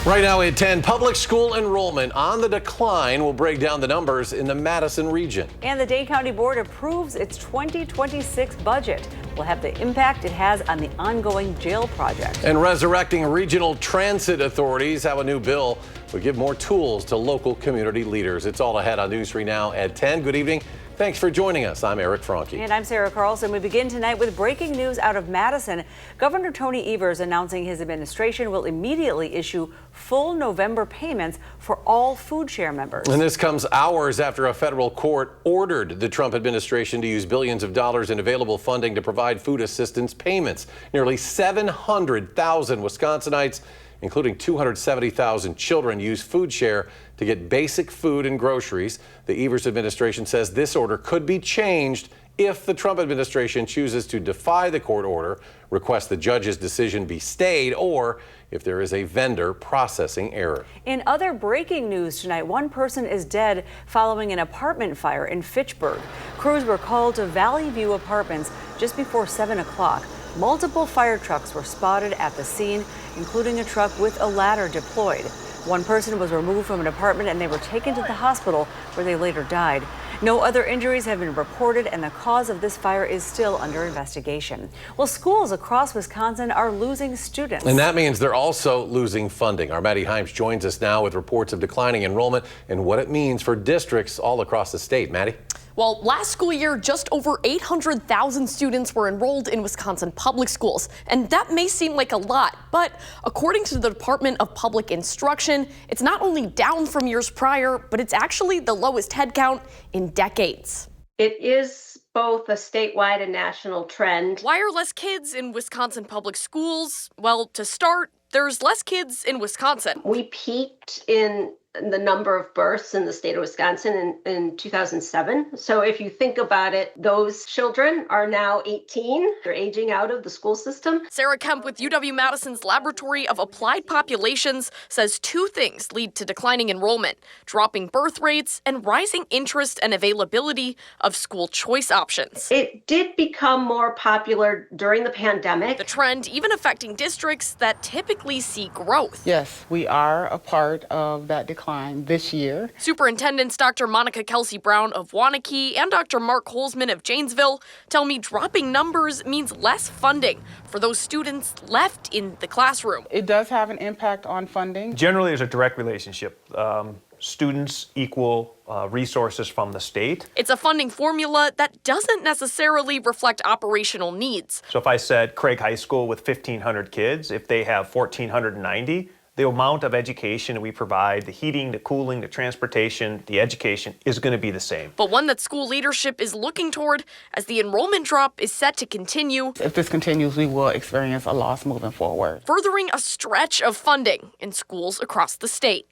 Right now at 10, public school enrollment on the decline. We'll break down the numbers in the Madison region. And the Dane County Board approves its 2026 budget. We'll have the impact it has on the ongoing jail project. And resurrecting regional transit authorities have a new bill will give more tools to local community leaders. It's all ahead on News 3 Now at 10. Good evening. Thanks for joining us. I'm Eric Franke. And I'm Sarah Carlson. We begin tonight with breaking news out of Madison. Governor Tony Evers announcing his administration will immediately issue full November payments for all food share members. And this comes hours after a federal court ordered the Trump administration to use billions of dollars in available funding to provide food assistance payments. Nearly 700,000 Wisconsinites, including 270,000 children, use food share to get basic food and groceries. The Evers administration says this order could be changed if the Trump administration chooses to defy the court order, request the judge's decision be stayed, or if there is a vendor processing error. In other breaking news tonight, one person is dead following an apartment fire in Fitchburg. Crews were called to Valley View Apartments just before 7 o'clock. Multiple fire trucks were spotted at the scene, including a truck with a ladder deployed. One person was removed from an apartment and they were taken to the hospital where they later died. No other injuries have been reported and the cause of this fire is still under investigation. Well, schools across Wisconsin are losing students. And that means they're also losing funding. Our Maddie Himes joins us now with reports of declining enrollment and what it means for districts all across the state. Maddie? Well, last school year, just over 800,000 students were enrolled in Wisconsin public schools. And that may seem like a lot, but according to the Department of Public Instruction, it's not only down from years prior, but it's actually the lowest headcount in decades. It is both a statewide and national trend. Why are less kids in Wisconsin public schools? Well, to start, there's less kids in Wisconsin. We peaked in the number of births in the state of Wisconsin in 2007. So if you think about it, those children are now 18. They're aging out of the school system. Sarah Kemp with UW-Madison's Laboratory of Applied Populations says two things lead to declining enrollment: dropping birth rates and rising interest and availability of school choice options. It did become more popular during the pandemic. The trend even affecting districts that typically see growth. Yes, we are a part of that decline this year. Superintendents Dr. Monica Kelsey Brown of Waunakee and Dr. Mark Holzman of Janesville tell me dropping numbers means less funding for those students left in the classroom. It does have an impact on funding. Generally, there's a direct relationship. Students equal resources from the state. It's a funding formula that doesn't necessarily reflect operational needs. So if I said Craig High School with 1,500 kids, if they have 1,490, the amount of education we provide, the heating, the cooling, the transportation, the education is going to be the same. But one that school leadership is looking toward as the enrollment drop is set to continue. If this continues, we will experience a loss moving forward, furthering a stretch of funding in schools across the state.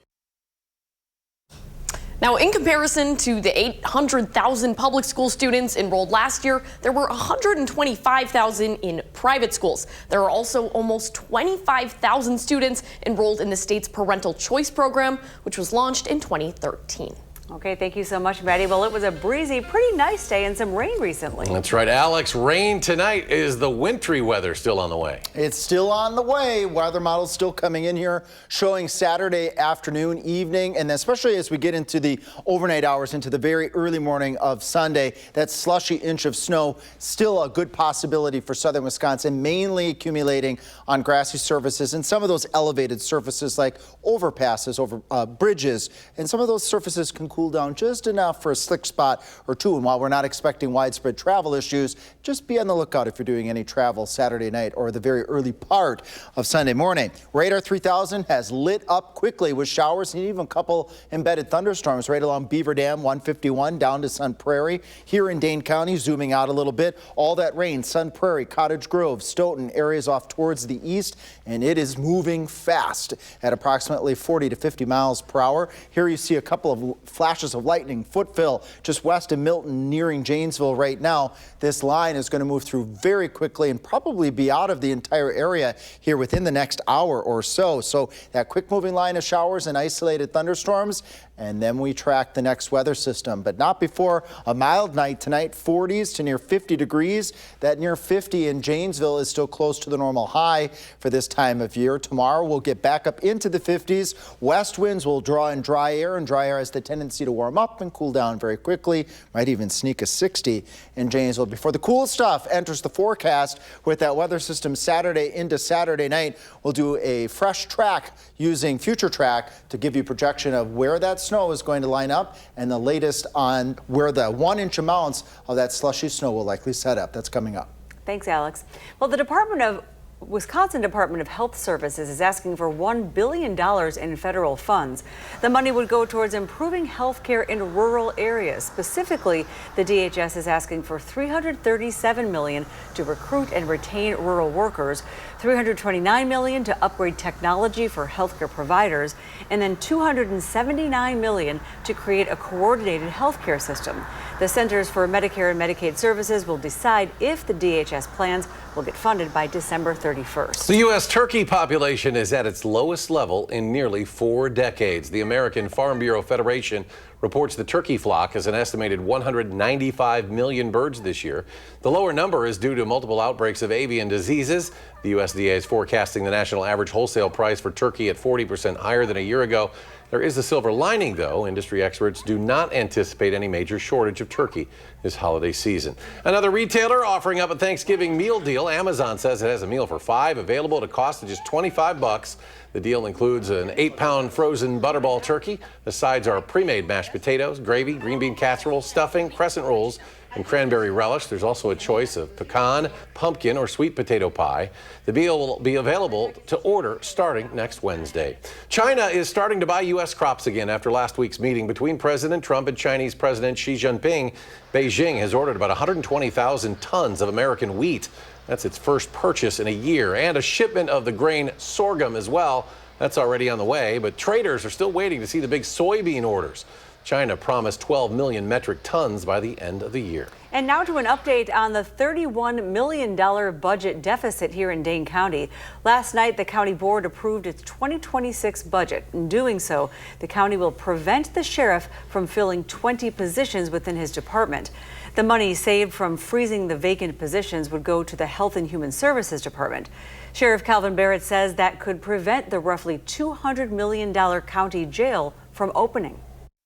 Now, in comparison to the 800,000 public school students enrolled last year, there were 125,000 in private schools. There are also almost 25,000 students enrolled in the state's parental choice program, which was launched in 2013. Okay, thank you so much, Maddie. Well, it was a breezy, pretty nice day and some rain recently. That's right, Alex. Rain tonight. Is the wintry weather still on the way? It's still on the way. Weather models still coming in here, showing Saturday afternoon, evening, and especially as we get into the overnight hours into the very early morning of Sunday, that slushy inch of snow, still a good possibility for southern Wisconsin, mainly accumulating on grassy surfaces and some of those elevated surfaces like overpasses, over bridges, and some of those surfaces can cool down just enough for a slick spot or two. And while we're not expecting widespread travel issues, just be on the lookout if you're doing any travel Saturday night or the very early part of Sunday morning. Radar 3000 has lit up quickly with showers and even a couple embedded thunderstorms right along Beaver Dam 151 down to Sun Prairie. Here in Dane County, zooming out a little bit, all that rain, Sun Prairie, Cottage Grove, Stoughton, areas off towards the east, and it is moving fast at approximately 40 to 50 miles per hour. Here you see a couple of flashes of lightning, footfill just west of Milton, nearing Janesville right now. This line is going to move through very quickly and probably be out of the entire area here within the next hour or so. So that quick moving line of showers and isolated thunderstorms, and then we track the next weather system, but not before a mild night tonight, 40s to near 50 degrees. That near 50 in Janesville is still close to the normal high for this time of year. Tomorrow we'll get back up into the 50s. West winds will draw in dry air, and dry air has the tendency to warm up and cool down very quickly. Might even sneak a 60 in Janesville before the cool stuff enters the forecast with that weather system Saturday into Saturday night. We'll do a fresh track using Future Track to give you projection of where that snow is going to line up and the latest on where the 1-inch amounts of that slushy snow will likely set up. That's coming up. Thanks, Alex. Well, the Wisconsin Department of Health Services is asking for $1 billion in federal funds. The money would go towards improving health care in rural areas. Specifically, the DHS is asking for $337 million to recruit and retain rural workers, $329 million to upgrade technology for healthcare providers, and then $279 million to create a coordinated healthcare system. The Centers for Medicare and Medicaid Services will decide if the DHS plans will get funded by December 31st. The U.S. turkey population is at its lowest level in nearly 4 decades. The American Farm Bureau Federation reports the turkey flock has an estimated 195 million birds this year. The lower number is due to multiple outbreaks of avian diseases. The USDA is forecasting the national average wholesale price for turkey at 40% higher than a year ago. There is a silver lining, though. Industry experts do not anticipate any major shortage of turkey this holiday season. Another retailer offering up a Thanksgiving meal deal. Amazon says it has a meal for 5 available at a cost of just $25. The deal includes an 8-pound frozen butterball turkey. The sides are pre-made mashed potatoes, gravy, green bean casserole, stuffing, crescent rolls, and cranberry relish. There's also a choice of pecan, pumpkin, or sweet potato pie. The meal will be available to order starting next Wednesday. China is starting to buy U.S. crops again after last week's meeting between President Trump and Chinese President Xi Jinping. Beijing has ordered about 120,000 tons of American wheat. That's its first purchase in a year, and a shipment of the grain sorghum as well. That's already on the way, but traders are still waiting to see the big soybean orders. China promised 12 million metric tons by the end of the year. And now to an update on the $31 million budget deficit here in Dane County. Last night, the county board approved its 2026 budget. In doing so, the county will prevent the sheriff from filling 20 positions within his department. The money saved from freezing the vacant positions would go to the Health and Human Services Department. Sheriff Calvin Barrett says that could prevent the roughly $200 million county jail from opening.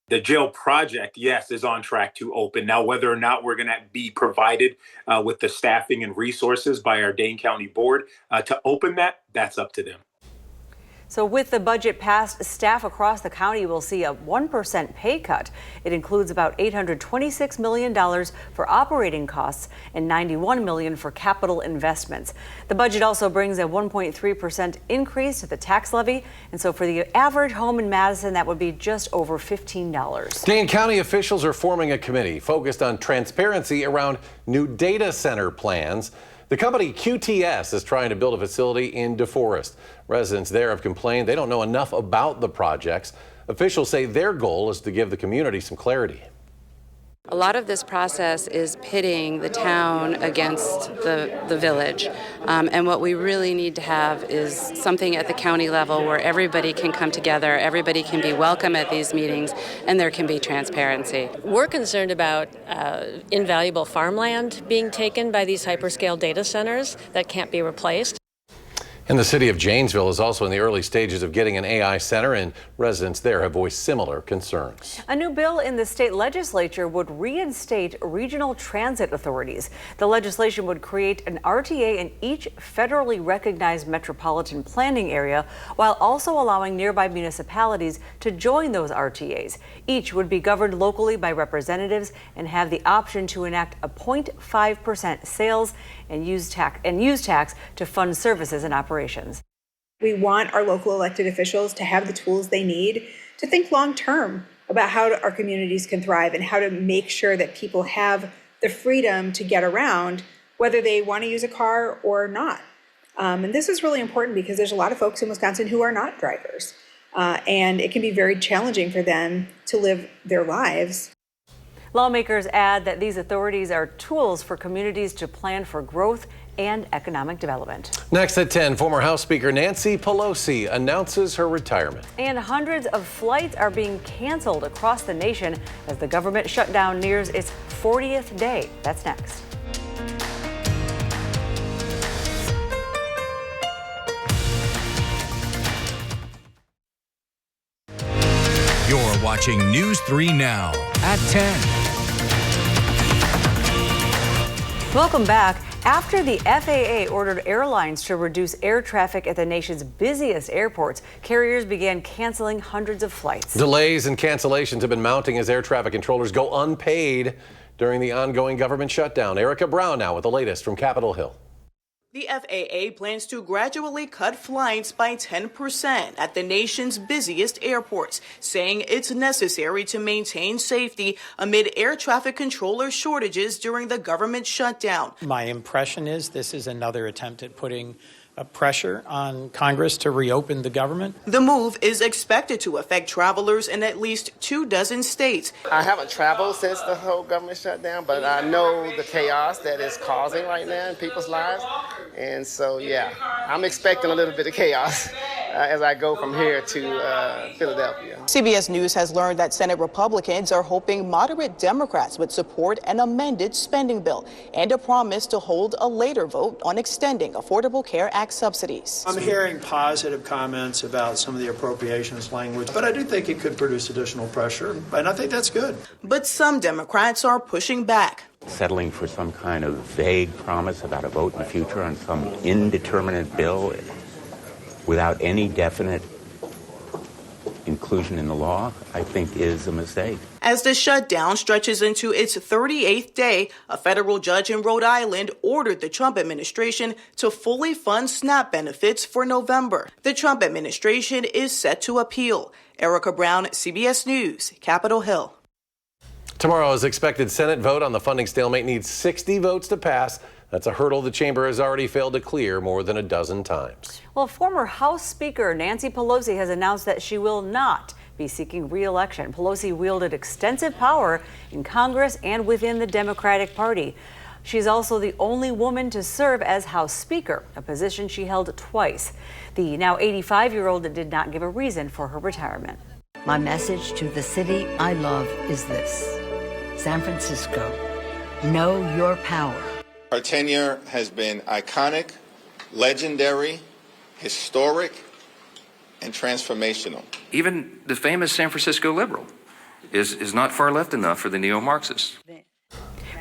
The jail project, yes, is on track to open. Now, whether or not we're going to be provided with the staffing and resources by our Dane County Board to open that, that's up to them. So with the budget passed, staff across the county will see a 1% pay cut. It includes about $826 million for operating costs and $91 million for capital investments. The budget also brings a 1.3% increase to the tax levy. And so for the average home in Madison, that would be just over $15. Dane County officials are forming a committee focused on transparency around new data center plans. The company QTS is trying to build a facility in DeForest. Residents there have complained they don't know enough about the projects. Officials say their goal is to give the community some clarity. A lot of this process is pitting the town against the village. And what we really need to have is something at the county level where everybody can come together, everybody can be welcome at these meetings, and there can be transparency. We're concerned about invaluable farmland being taken by these hyperscale data centers that can't be replaced. And the city of Janesville is also in the early stages of getting an AI center, and residents there have voiced similar concerns. A new bill in the state legislature would reinstate regional transit authorities. The legislation would create an RTA in each federally recognized metropolitan planning area, while also allowing nearby municipalities to join those RTAs. Each would be governed locally by representatives and have the option to enact a 0.5% sales and use tax to fund services and operations. We want our local elected officials to have the tools they need to think long term about how our communities can thrive and how to make sure that people have the freedom to get around, whether they want to use a car or not. And this is really important because there's a lot of folks in Wisconsin who are not drivers, and it can be very challenging for them to live their lives. Lawmakers add that these authorities are tools for communities to plan for growth and economic development. Next at 10, former House Speaker Nancy Pelosi announces her retirement. And hundreds of flights are being canceled across the nation as the government shutdown nears its 40th day. That's next. You're watching News 3 Now at 10. Welcome back. After the FAA ordered airlines to reduce air traffic at the nation's busiest airports, carriers began canceling hundreds of flights. Delays and cancellations have been mounting as air traffic controllers go unpaid during the ongoing government shutdown. Erica Brown now with the latest from Capitol Hill. The FAA plans to gradually cut flights by 10% at the nation's busiest airports, saying it's necessary to maintain safety amid air traffic controller shortages during the government shutdown. My impression is this is another attempt at putting pressure on Congress to reopen the government. The move is expected to affect travelers in at least 24 states. I haven't traveled since the whole government shutdown, but I know the chaos that it's causing right now in people's lives. And so, yeah, I'm expecting a little bit of chaos as I go from here to Philadelphia. CBS News has learned that Senate Republicans are hoping moderate Democrats would support an amended spending bill and a promise to hold a later vote on extending Affordable Care Act subsidies. I'm hearing positive comments about some of the appropriations language, but I do think it could produce additional pressure, and I think that's good. But some Democrats are pushing back. Settling for some kind of vague promise about a vote in the future on some indeterminate bill without any definite inclusion in the law, I think is a mistake. As the shutdown stretches into its 38th day, a federal judge in Rhode Island ordered the Trump administration to fully fund SNAP benefits for November. The Trump administration is set to appeal. Erica Brown, CBS News, Capitol Hill. Tomorrow's expected Senate vote on the funding stalemate needs 60 votes to pass. That's a hurdle the chamber has already failed to clear more than a dozen times. Well, former House Speaker Nancy Pelosi has announced that she will not be seeking re-election. Pelosi wielded extensive power in Congress and within the Democratic Party. She's also the only woman to serve as House Speaker, a position she held twice. The now 85-year-old did not give a reason for her retirement. My message to the city I love is this: San Francisco, know your power. Her tenure has been iconic, legendary, historic, and transformational. Even the famous San Francisco liberal is not far left enough for the neo-Marxists.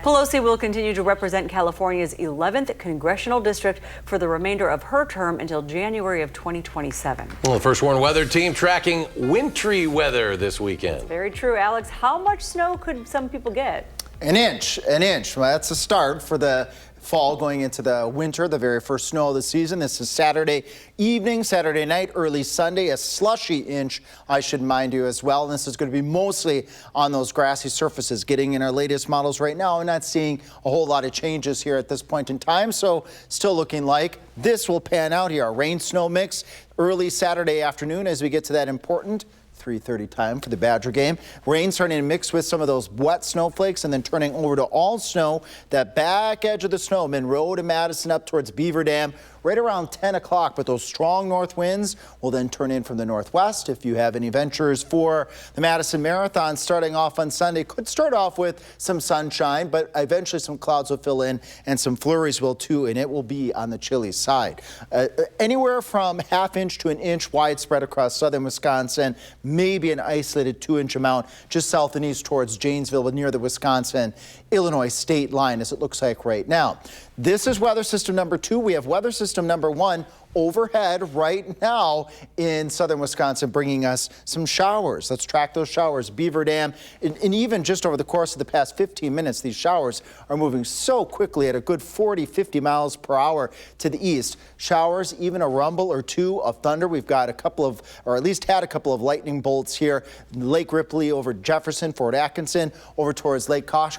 Pelosi will continue to represent California's 11th congressional district for the remainder of her term until January of 2027. Well, the First Warn Weather Team tracking wintry weather this weekend. Very true, Alex. How much snow could some people get? An inch. Well, that's a start for the fall going into the winter, the very first snow of the season. This is Saturday evening, Saturday night, early Sunday, a slushy inch, I should mind you as well. And this is going to be mostly on those grassy surfaces. Getting in our latest models right now, I'm not seeing a whole lot of changes here at this point in time. So still looking like this will pan out here. A rain-snow mix early Saturday afternoon as we get to that important 3:30 time for the Badger game. Rain starting to mix with some of those wet snowflakes and then turning over to all snow. That back edge of the snow, Monroe to Madison up towards Beaver Dam, right around 10 o'clock. But those strong north winds will then turn in from the northwest. If you have any ventures for the Madison Marathon starting off on Sunday, could start off with some sunshine, but eventually some clouds will fill in and some flurries will too, and it will be on the chilly side. Anywhere from ½ inch to an inch widespread across southern Wisconsin, maybe an isolated 2-inch amount just south and east towards Janesville, but near the Wisconsin-Illinois state line as it looks like right now. This is weather system number 2. We have weather system number 1 overhead right now in southern Wisconsin, bringing us some showers. Let's track those showers. Beaver Dam, and even just over the course of the past 15 minutes, these showers are moving so quickly at a good 40-50 miles per hour to the east. Showers, even a rumble or two of thunder. We've got a couple of, or at least had a couple of lightning bolts here. Lake Ripley over Jefferson, Fort Atkinson, over towards Lake I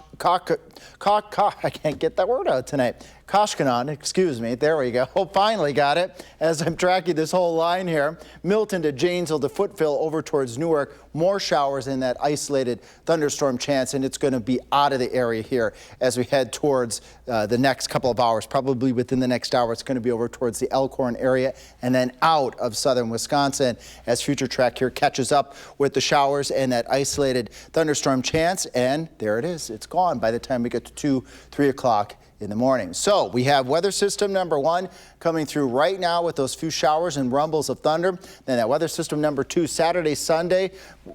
can't get that word out tonight. Koshkanon, excuse me. There we go. Oh, finally got it. As I'm tracking this whole line here, Milton to Janesville to Footville over towards Newark. More showers in that isolated thunderstorm chance, and it's going to be out of the area here as we head towards the next couple of hours. Probably within the next hour, it's going to be over towards the Elkhorn area and then out of southern Wisconsin as Future Track here catches up with the showers and that isolated thunderstorm chance. And there it is. It's gone by the time we get to 2, 3 o'clock in the morning. So we have weather system number 1 coming through right now with those few showers and rumbles of thunder. Then that weather system number 2 Saturday, Sunday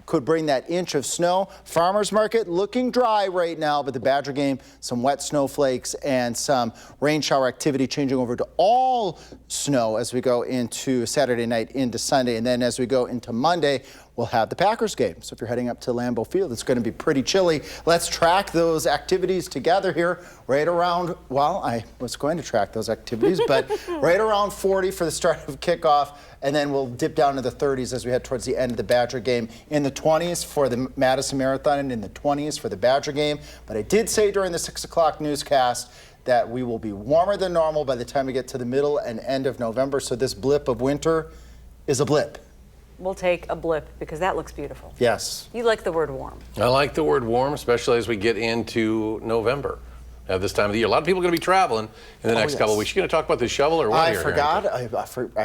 could bring that inch of snow. Farmers market looking dry right now, but the Badger game, some wet snowflakes and some rain shower activity changing over to all snow as we go into Saturday night into Sunday. And then as we go into Monday, we'll have the Packers game. So if you're heading up to Lambeau Field, it's going to be pretty chilly. Let's track those activities together here right around, well, I was going to track those activities, but right around 40 for the start of kickoff. And then we'll dip down to the 30s as we head towards the end of the Badger game. In the 20s for the Madison Marathon and in the 20s for the Badger game. But I did say during the 6 o'clock newscast that we will be warmer than normal by the time we get to the middle and end of November. So this blip of winter is a blip. We'll take a blip because that looks beautiful. Yes. You like the word warm. I like the word warm, especially as we get into November. At this time of the year, a lot of people are going to be traveling in the next couple of weeks. You going to talk about the shovel or what? I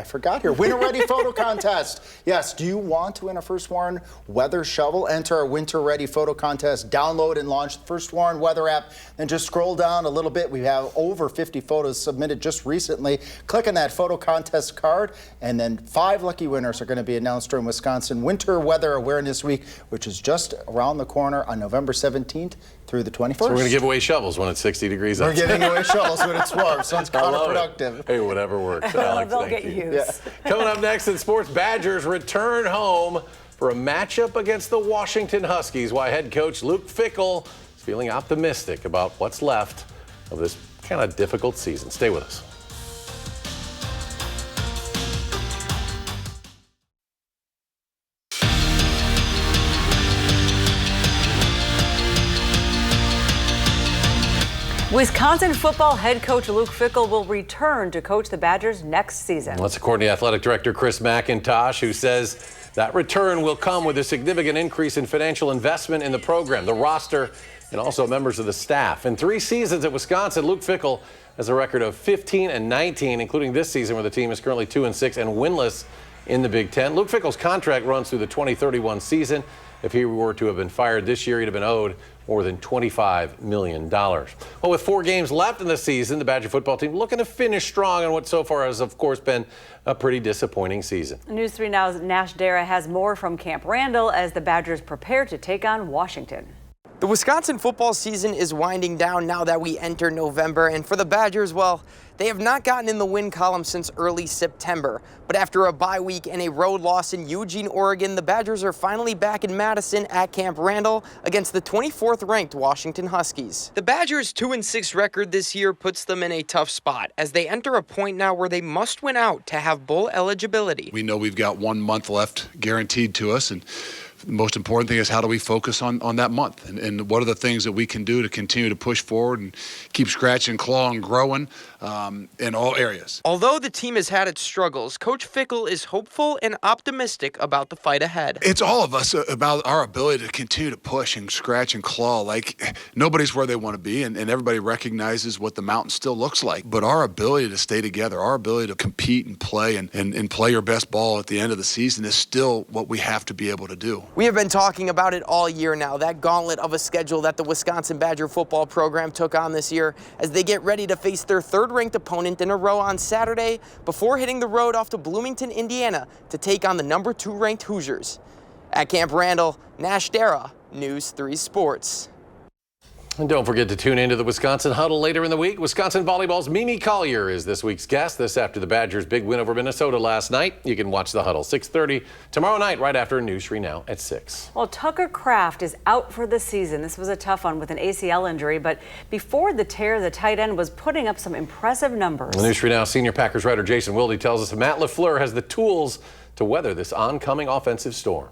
forgot here. Winter Ready Photo Contest. Yes, do you want to win a First Warn Weather Shovel? Enter our Winter Ready Photo Contest. Download and launch the First Warn Weather app. Then just scroll down a little bit. We have over 50 photos submitted just recently. Click on that photo contest card, and then 5 lucky winners are going to be announced during Wisconsin Winter Weather Awareness Week, which is just around the corner on November 17th through the 21st. So we're going to give away shovels when it's 60 degrees We're outside. giving away shovels when it's warm, so it's counterproductive. Hey, whatever works. Alex, They'll thank get you. used. Yeah. Coming up next in sports, Badgers return home for a matchup against the Washington Huskies. Why head coach Luke Fickell is feeling optimistic about what's left of this kind of difficult season. Stay with us. Wisconsin football head coach Luke Fickell will return to coach the Badgers next season. That's according to athletic director Chris McIntosh, who says that return will come with a significant increase in financial investment in the program, the roster, and also members of the staff. In 3 seasons at Wisconsin, Luke Fickell has a record of 15-19, including this season where the team is currently 2-6 and winless in the Big Ten. Luke Fickell's contract runs through the 2031 season. If he were to have been fired this year, he'd have been owed more than $25 million. Well, with 4 games left in the season, the Badger football team looking to finish strong on what so far has, of course, been a pretty disappointing season. News 3 Now's Nash Dara has more from Camp Randall as the Badgers prepare to take on Washington. The Wisconsin football season is winding down now that we enter November, and for the Badgers, well, they have not gotten in the win column since early September. But after a bye week and a road loss in Eugene, Oregon, the Badgers are finally back in Madison at Camp Randall against the 24th-ranked Washington Huskies. The Badgers' 2-6 record this year puts them in a tough spot as they enter a point now where they must win out to have bowl eligibility. We know we've got 1 month left guaranteed to us, and the most important thing is how do we focus on that month and what are the things that we can do to continue to push forward and keep scratching, clawing, growing in all areas. Although the team has had its struggles, Coach Fickell is hopeful and optimistic about the fight ahead. It's all of us about our ability to continue to push and scratch and claw. Like, nobody's where they want to be, and everybody recognizes what the mountain still looks like. But our ability to stay together, our ability to compete and play and play your best ball at the end of the season is still what we have to be able to do. We have been talking about it all year now, that gauntlet of a schedule that the Wisconsin Badger football program took on this year as they get ready to face their 3rd-ranked opponent in a row on Saturday before hitting the road off to Bloomington, Indiana to take on the number 2-ranked Hoosiers. At Camp Randall, Nash Dara, News 3 Sports. And don't forget to tune into the Wisconsin Huddle later in the week. Wisconsin Volleyball's Mimi Collier is this week's guest. This after the Badgers' big win over Minnesota last night. You can watch the Huddle 6:30 tomorrow night right after News 3 Now at 6. Well, Tucker Kraft is out for the season. This was a tough one with an ACL injury, but before the tear, the tight end was putting up some impressive numbers. News 3 Now senior Packers writer Jason Wilde tells us Matt LaFleur has the tools to weather this oncoming offensive storm.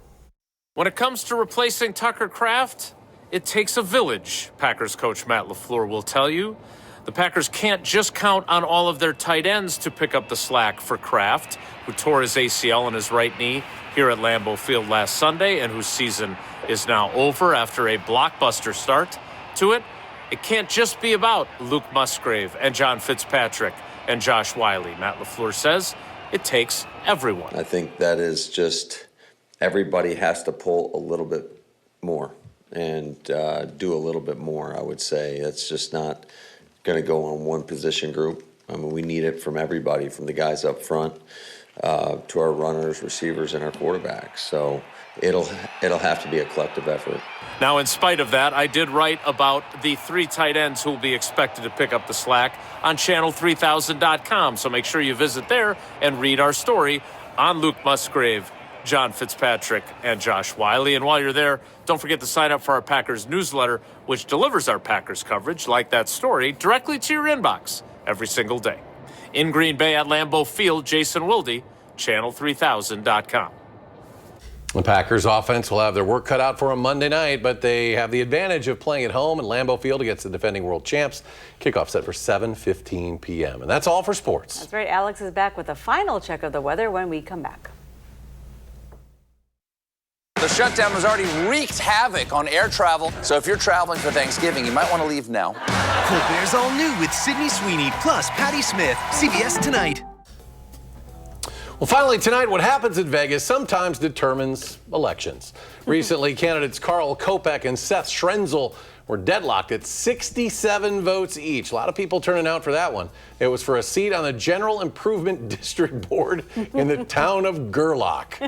When it comes to replacing Tucker Kraft, it takes a village, Packers coach Matt LaFleur will tell you. The Packers can't just count on all of their tight ends to pick up the slack for Kraft, who tore his ACL in his right knee here at Lambeau Field last Sunday and whose season is now over after a blockbuster start to it. It can't just be about Luke Musgrave and John Fitzpatrick and Josh Whyle. Matt LaFleur says it takes everyone. I think that is just everybody has to pull a little bit more and do a little bit more, I would say. It's just not going to go on one position group. I mean, we need it from everybody, from the guys up front to our runners, receivers, and our quarterbacks. So it'll have to be a collective effort. Now, in spite of that, I did write about the 3 tight ends who will be expected to pick up the slack on channel3000.com. So make sure you visit there and read our story on Luke Musgrave, John Fitzpatrick, and Josh Whyle. And while you're there, don't forget to sign up for our Packers newsletter, which delivers our Packers coverage, like that story, directly to your inbox every single day. In Green Bay at Lambeau Field, Jason Wilde, channel3000.com. The Packers offense will have their work cut out for them Monday night, but they have the advantage of playing at home at Lambeau Field against the defending world champs. Kickoff set for 7:15 p.m. And that's all for sports. That's right. Alex is back with a final check of the weather when we come back. The shutdown has already wreaked havoc on air travel, so if you're traveling for Thanksgiving, you might want to leave now. Colbert's all new with Sydney Sweeney plus Patty Smith. CBS Tonight. Well, finally tonight, what happens in Vegas sometimes determines elections. Recently, candidates Carl Kopech and Seth Schrenzel were deadlocked at 67 votes each. A lot of people turning out for that one. It was for a seat on the General Improvement District Board in the town of Gerlach.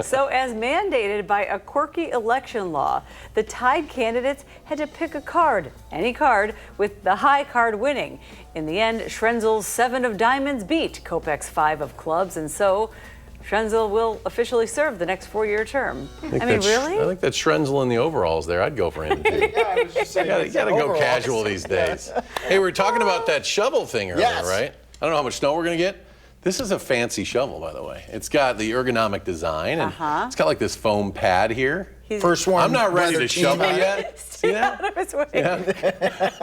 So as mandated by a quirky election law, the tied candidates had to pick a card, any card, with the high card winning. In the end, Schrenzel's 7 of diamonds beat Kopech's 5 of clubs, and so Schrenzel will officially serve the next 4-year term. I mean, really? I think that Schrenzel in the overalls there. I'd go for him, too. Yeah, I was just saying. You gotta go casual these days. Hey, we were talking about that shovel thing earlier, Yes. right? I don't know how much snow we're going to get. This is a fancy shovel, by the way. It's got the ergonomic design, and it's got like this foam pad here. First one. I'm not ready weather to team. shovel yet. See that? Out of his way. Yeah.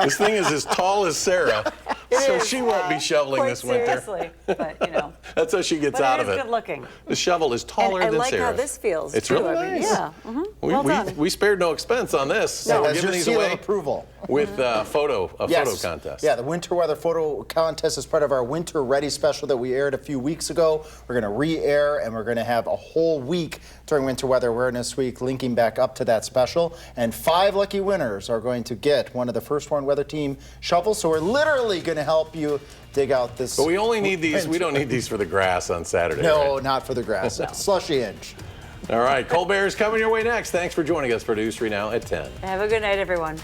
This thing is as tall as Sarah, so she won't be shoveling Quite this winter. seriously, but you know. That's how she gets But out it of is it. good looking. The shovel is taller And I than like Sarah's. how this feels, It's too. really I mean, nice. yeah. Well done. We spared no expense on this. No, So we're as giving your these seal of away approval. with a photo contest. Yeah, the winter weather photo contest is part of our Winter Ready special that we aired a few weeks ago. We're going to re-air, and we're going to have a whole week during Winter Weather Awareness Week linking back up to that special. And 5 lucky winners are going to get one of the First Warn Weather Team shovels. So we're literally going to help you dig out this. But we only need these. We don't need these for the grass on Saturday. No, right? not for the grass. Slushy inch. All right, Colbert's coming your way next. Thanks for joining us for News 3 Now at 10. Have a good night, everyone.